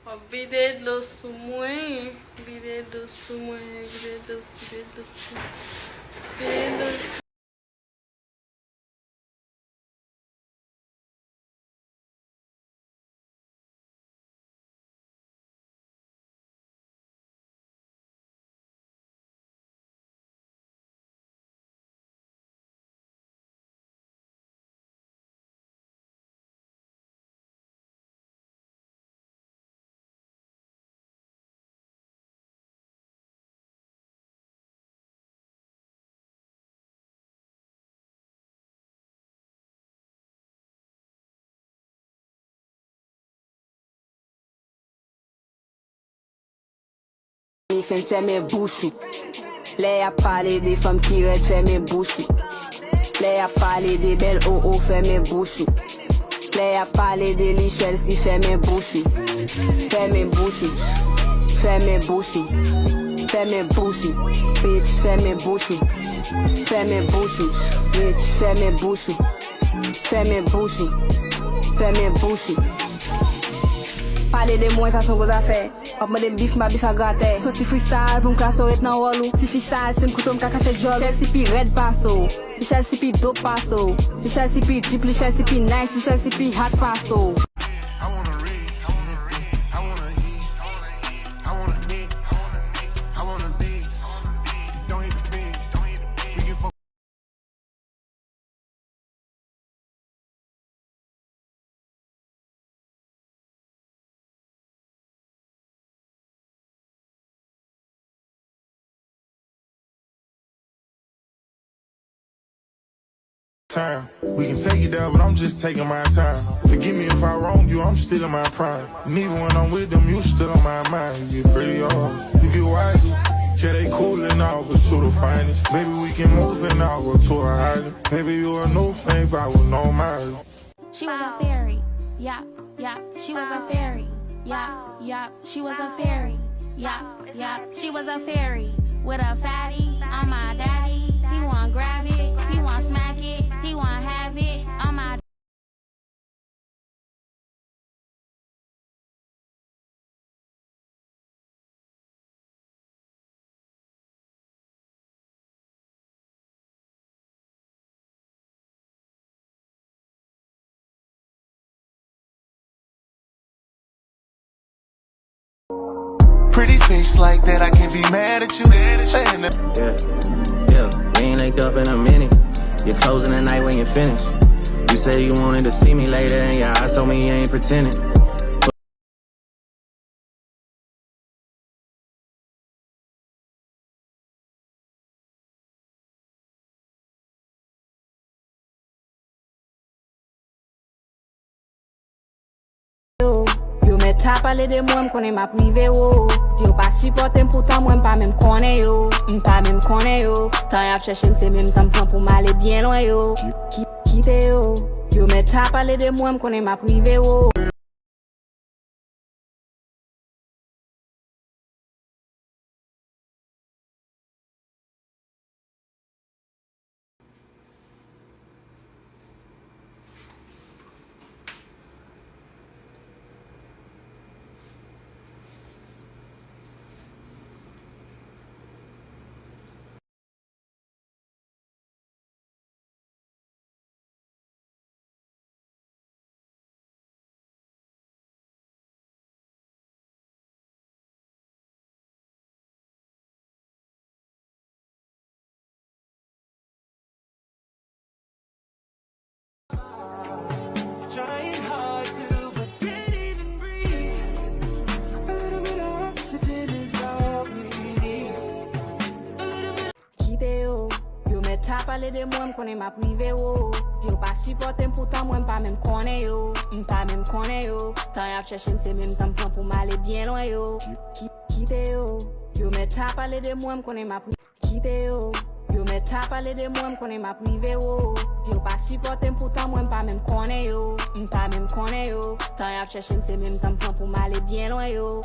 Ó, vide dlo sou mwen. Vide dlo sou mwen. Vide dlo sou. Vide dlo sou. Vide dlo sou. Mi fin fè men bouchou. Lè a pale de fam ki red fè men bouchou. Lè a pale de bel o fè men bouchou. Lè a pale de li Chelsea fè men bouchou. Fè men bouchou. Fè men bouchou. Fè men bouchou. Bitch fè men bouchou. Fè men bouchou. Bitch fè men bouchou. Fè men bouchou. Fè men bouchou. Pale de mwen sa son goz a fè. Ap mwen de bif ma bif a gratè. Soti freestyle pou m ka soret nan wolo. Si freestyle se m koutou m ka kate jol. Chelsea pi red paso. Li Chelsea pi dope paso. Li Chelsea pi jeep, li Chelsea pi nice. Li Chelsea pi hot paso. Time. We can take it there, but I'm just taking my time. Forgive me if I wrong you, I'm still in my prime. And even when I'm with them, you still on my mind. You get pretty hard, you get wiser. Yeah, they cool and all, but you the finest. Baby, we can move and I'll go to a island. Maybe you a new thing, but I was no mileage. She was a fairy, yeah, yeah. She was a fairy, yeah, yeah. She was a fairy, yeah, yeah. She was a fairy with a fatty. I'm my daddy. He want grab it, he want smack it, he want have it. I'm my Pretty face like that, I can't be mad at you. Yeah, we ain't linked up in a minute. You're closing the night when you're finished. You say you wanted to see me later, and your eyes told me you ain't pretending. Yo met tap pale de mwen konen ma prive yo. Di yo pa supporte m poutan mwen pa mèm konen yo. M pa mèm konen yo. Tan yap chèche m se mèm tan plan pou m'ale bien loin yo. Kite yo. Yo met tap pale de mwen konen ma prive yo. Trying hard to, but can't even breathe. A little bit of oxygen is all we need. A little bit. Kite yo. Yo met tap pale de mwen konen ma prive yo. Di yo pa supporte m poutan mwen pa mèm konen yo. M pa mèm konen yo. Tan yap chèche m se mèm tan plan pou m'ale bien loin yo. Kite yo. Yo met tap pale de mwen konen ma prive. Kite yo. Yo met tap pale de mwen konen ma prive yo. Di yo pa supporte m poutan mwen pa mèm konen yo. M pa mèm konen yo. Tan yap chèche m se mèm tan plan pou m'ale bien loin yo.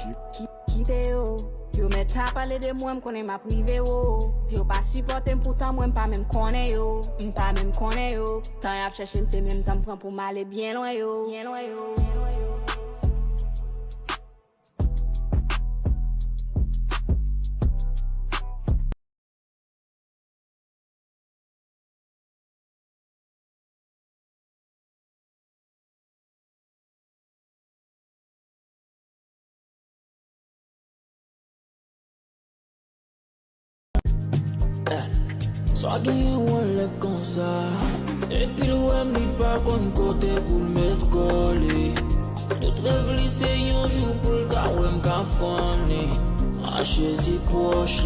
Kite yo. Yo met tap pale de mwen konen ma prive yo. Di yo pa supporte m poutan mwen pa mèm konen yo. M pa mèm konen yo. Tan yap chèche m se mèm tan plan pou m'ale bien loin yo. Bien loin yo. Bien loin yo. Soit gagné ou on l'est comme ça. Et puis le web n'est pas qu'on côté pour le mettre collé. Notre rêve c'est un jour pour le cas où on m'a fourni. Ma chaise est proche,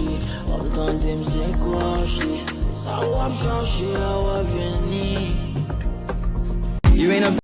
on m'entendait m'sécrocher. Ça va me chercher, à va venir. You ain't a